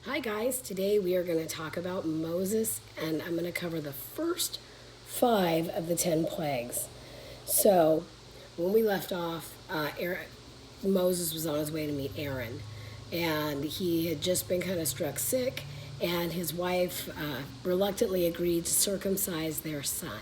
Hi guys, today we are going to talk about Moses and I'm going to cover the first 5 of the 10 plagues. So, when we left off, Moses was on his way to meet Aaron and he had just been kind of struck sick, and his wife reluctantly agreed to circumcise their son.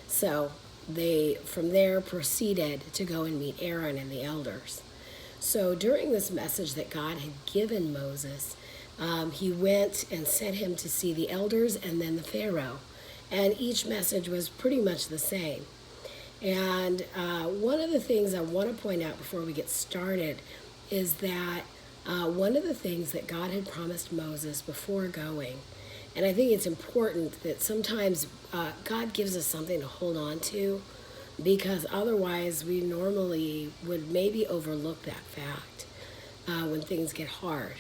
So, they from there proceeded to go and meet Aaron and the elders. So during this message that God had given Moses, he went and sent him to see the elders and then the Pharaoh. And each message was pretty much the same. And one of the things I want to point out before we get started is that one of the things that God had promised Moses before going, and I think it's important that sometimes God gives us something to hold on to, because otherwise we normally would maybe overlook that fact when things get hard.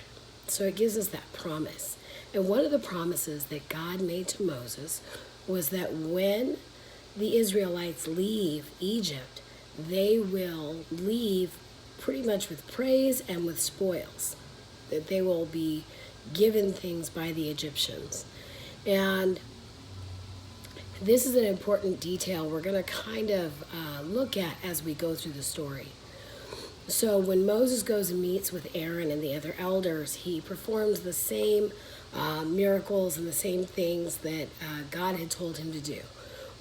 So it gives us that promise. And one of the promises that God made to Moses was that when the Israelites leave Egypt, they will leave pretty much with praise and with spoils, that they will be given things by the Egyptians. And this is an important detail we're going to kind of look at as we go through the story. So when Moses goes and meets with Aaron and the other elders, he performs the same miracles and the same things that God had told him to do.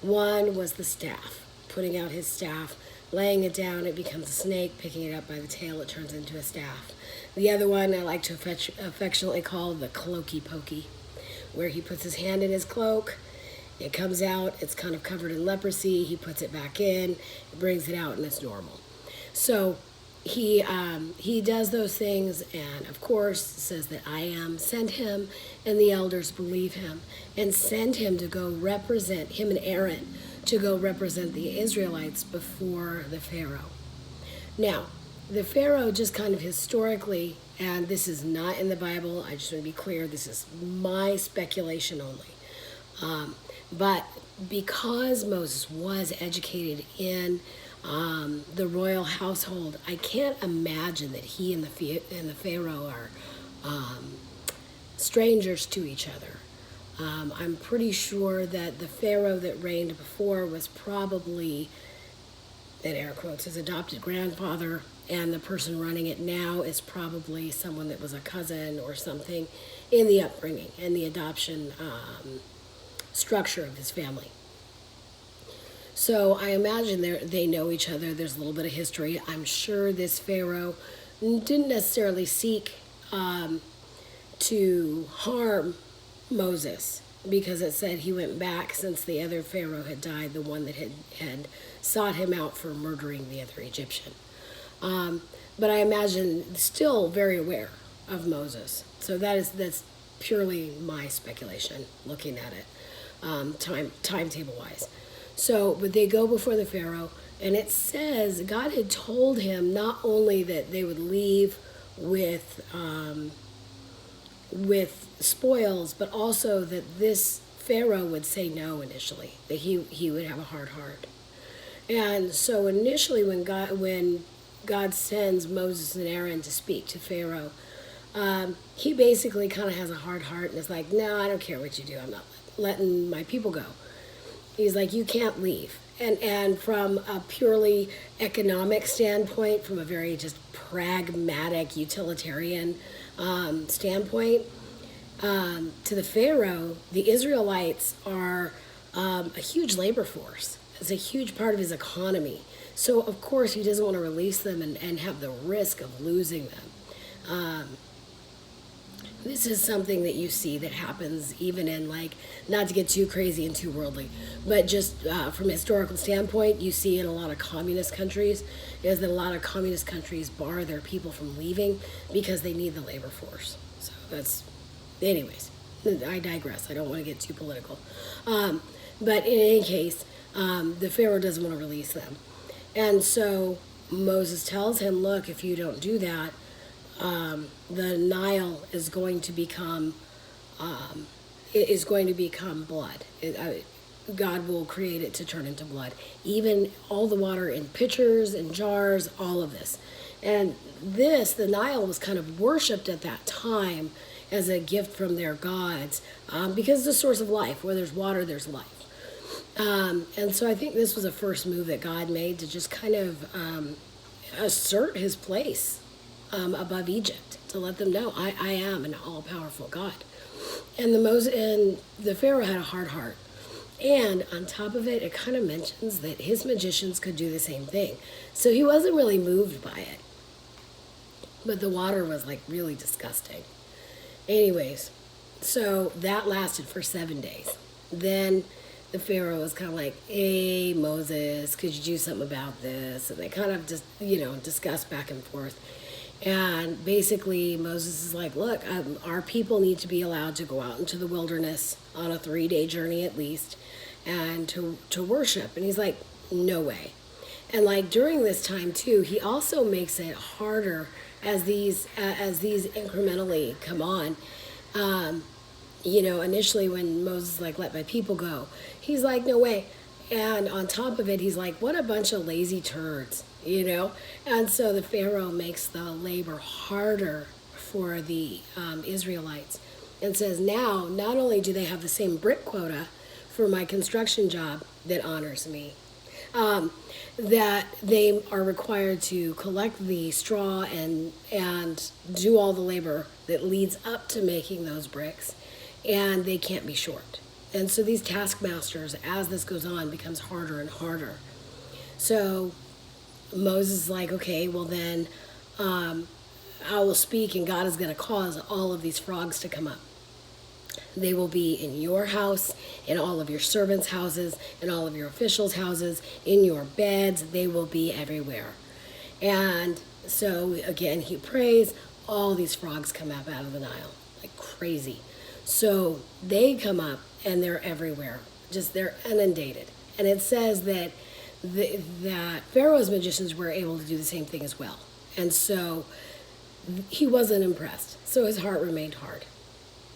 One was the staff, putting out his staff, laying it down, it becomes a snake, picking it up by the tail, it turns into a staff. The other one I like to affectionately call the cloaky pokey, where he puts his hand in his cloak, it comes out, it's kind of covered in leprosy, he puts it back in, brings it out, and it's normal. So he does those things, and of course says that I am sent him, and the elders believe him and send him to go represent him and Aaron to go represent the Israelites before the Pharaoh. Now, the Pharaoh, just kind of historically, and this is not in the Bible, I just want to be clear, this is my speculation only. But because Moses was educated in the royal household, I can't imagine that he and the Pharaoh are strangers to each other. I'm pretty sure that the Pharaoh that reigned before was probably, in air quotes, his adopted grandfather, and the person running it now is probably someone that was a cousin or something in the upbringing and the adoption structure of his family. So I imagine they know each other. There's a little bit of history. I'm sure this Pharaoh didn't necessarily seek to harm Moses, because it said he went back since the other Pharaoh had died, the one that had sought him out for murdering the other Egyptian. But I imagine still very aware of Moses. So that's purely my speculation looking at it, timetable wise. So, but they go before the Pharaoh, and it says God had told him not only that they would leave with spoils, but also that this Pharaoh would say no initially, that he would have a hard heart. And so initially, when God sends Moses and Aaron to speak to Pharaoh, he basically kind of has a hard heart and is like, no, I don't care what you do. I'm not letting my people go. He's like, you can't leave. And from a purely economic standpoint, from a very just pragmatic, utilitarian standpoint, to the Pharaoh, the Israelites are a huge labor force. It's a huge part of his economy. So, of course, he doesn't want to release them and have the risk of losing them. This is something that you see that happens even in, like, not to get too crazy and too worldly, but just from a historical standpoint, you see in a lot of communist countries is that a lot of communist countries bar their people from leaving because they need the labor force. So that's, anyways, I digress. I don't want to get too political. But in any case, the Pharaoh doesn't want to release them. And so Moses tells him, look, if you don't do that, the Nile is going to become blood. God will create it to turn into blood. Even all the water in pitchers and jars, all of this. And the Nile was kind of worshipped at that time as a gift from their gods, because it's a source of life. Where there's water, there's life. And so I think this was a first move that God made to just kind of assert his place above Egypt, to let them know, I am an all-powerful God. And the Pharaoh had a hard heart. And on top of it, it kind of mentions that his magicians could do the same thing. So he wasn't really moved by it. But the water was like really disgusting. Anyways, so that lasted for 7 days. Then the Pharaoh was kind of like, hey, Moses, could you do something about this? And they kind of just, discussed back and forth. And basically, Moses is like, look, our people need to be allowed to go out into the wilderness on a 3-day journey at least and to worship. And he's like, no way. And like during this time too, he also makes it harder as these incrementally come on. Initially when Moses like, let my people go, he's like, no way. And on top of it, he's like, what a bunch of lazy turds, And so the Pharaoh makes the labor harder for the Israelites and says now, not only do they have the same brick quota for my construction job that honors me, that they are required to collect the straw and do all the labor that leads up to making those bricks, and they can't be short. And so these taskmasters, as this goes on, becomes harder and harder. So Moses is like, okay, well then I will speak, and God is going to cause all of these frogs to come up. They will be in your house, in all of your servants' houses, in all of your officials' houses, in your beds. They will be everywhere. And so, again, he prays. All these frogs come up out of the Nile, like crazy. So they come up, and they're everywhere. Just they're inundated. And it says that that Pharaoh's magicians were able to do the same thing as well. And so he wasn't impressed. So his heart remained hard.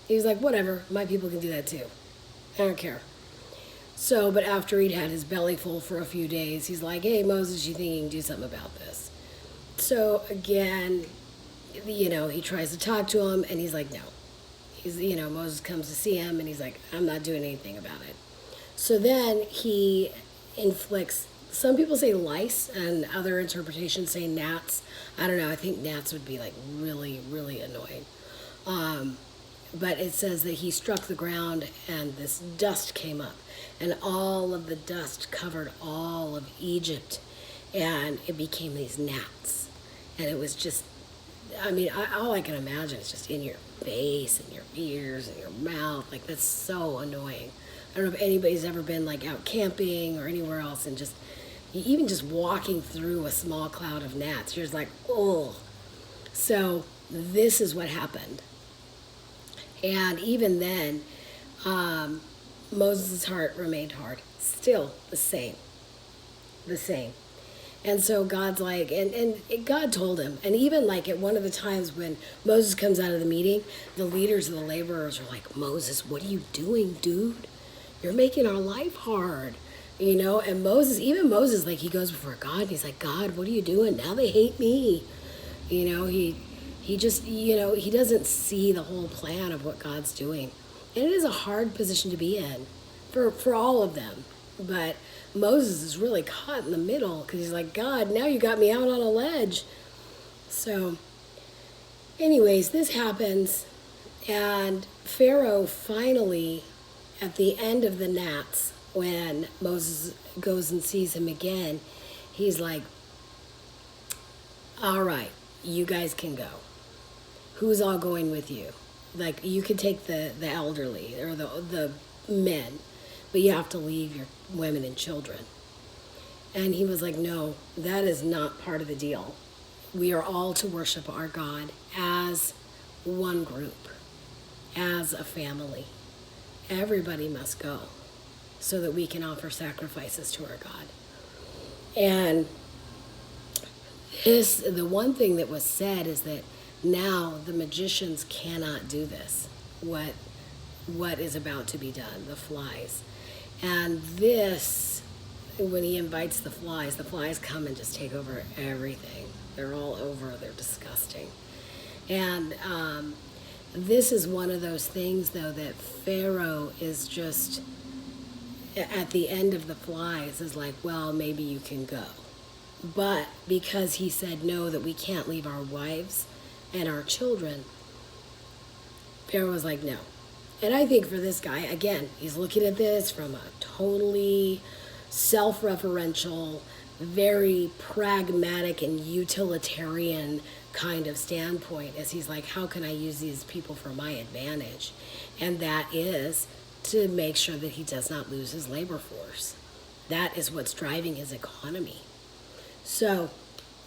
He was like, whatever, my people can do that too. I don't care. So, but after he'd had his belly full for a few days, he's like, hey, Moses, you think you can do something about this? So again, he tries to talk to him, and he's like, no. Moses comes to see him, and he's like, I'm not doing anything about it. So then he inflicts, some people say lice, and other interpretations say gnats. I don't know, I think gnats would be like really, really annoying. But it says that he struck the ground and this dust came up, and all of the dust covered all of Egypt, and it became these gnats. And it was just, all I can imagine is just in your face and your ears and your mouth. Like, that's so annoying. I don't know if anybody's ever been like out camping or anywhere else, and just even just walking through a small cloud of gnats, you're just like, oh. So this is what happened. And even then, Moses' heart remained hard. Still the same. And so God's like, and God told him, and even like at one of the times when Moses comes out of the meeting, the leaders of the laborers are like, Moses, what are you doing, dude? You're making our life hard. And even Moses, like, he goes before God, and he's like, God, what are you doing? Now they hate me. He just, he doesn't see the whole plan of what God's doing. And it is a hard position to be in for all of them. But Moses is really caught in the middle because he's like, God, now you got me out on a ledge. So anyways, this happens. And Pharaoh finally, at the end of the gnats, when Moses goes and sees him again, he's like, all right, you guys can go. Who's all going with you? Like, you could take the elderly or the men, but you have to leave your women and children. And he was like, no, that is not part of the deal. We are all to worship our God as one group, as a family. Everybody must go so that we can offer sacrifices to our God. And the one thing that was said is that now the magicians cannot do this, what is about to be done, the flies. And this, when he invites the flies come and just take over everything. They're all over. They're disgusting. And this is one of those things, though, that Pharaoh is just, at the end of the flies, is like, well, maybe you can go. But because he said no, that we can't leave our wives and our children, Pharaoh was like, no. And I think for this guy, again, he's looking at this from a totally self-referential, very pragmatic and utilitarian kind of standpoint, as he's like, how can I use these people for my advantage? And that is to make sure that he does not lose his labor force. That is what's driving his economy. So,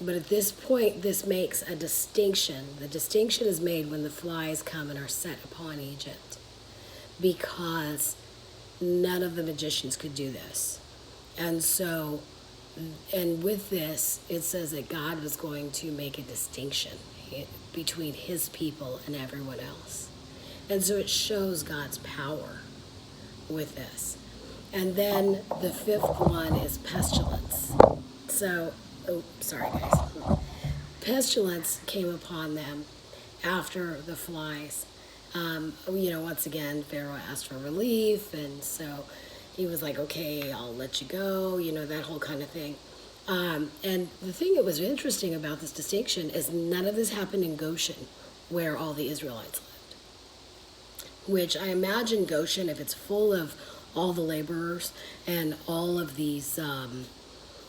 but at this point, this makes a distinction. The distinction is made when the flies come and are set upon Egypt, because none of the magicians could do this. And so, and with this, it says that God was going to make a distinction between his people and everyone else. And so it shows God's power with this. And then the fifth one is pestilence. So, sorry guys. Pestilence came upon them after the flies. Once again, Pharaoh asked for relief, and so he was like, okay, I'll let you go, that whole kind of thing. And the thing that was interesting about this distinction is none of this happened in Goshen, where all the Israelites lived. Which I imagine Goshen, if it's full of all the laborers and all of these,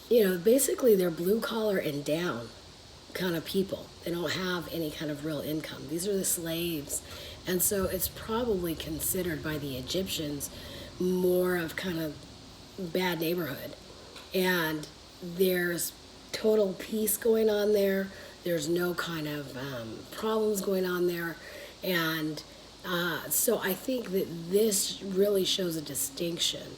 basically they're blue collar and down kind of people. They don't have any kind of real income. These are the slaves. And so it's probably considered by the Egyptians more of kind of bad neighborhood. And there's total peace going on there. There's no kind of problems going on there. And so I think that this really shows a distinction.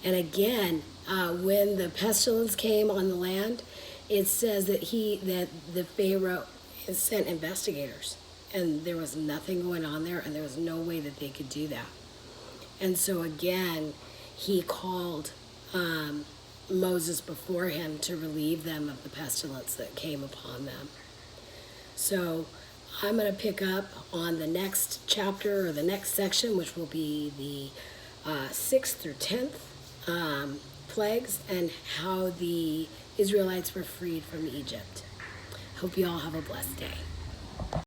And again, when the pestilence came on the land, it says that the Pharaoh sent investigators, and there was nothing going on there, and there was no way that they could do that. And so again, he called Moses before him to relieve them of the pestilence that came upon them. So I'm going to pick up on the next chapter, or the next section, which will be the 6th through 10th plagues, and how the Israelites were freed from Egypt. Hope you all have a blessed day.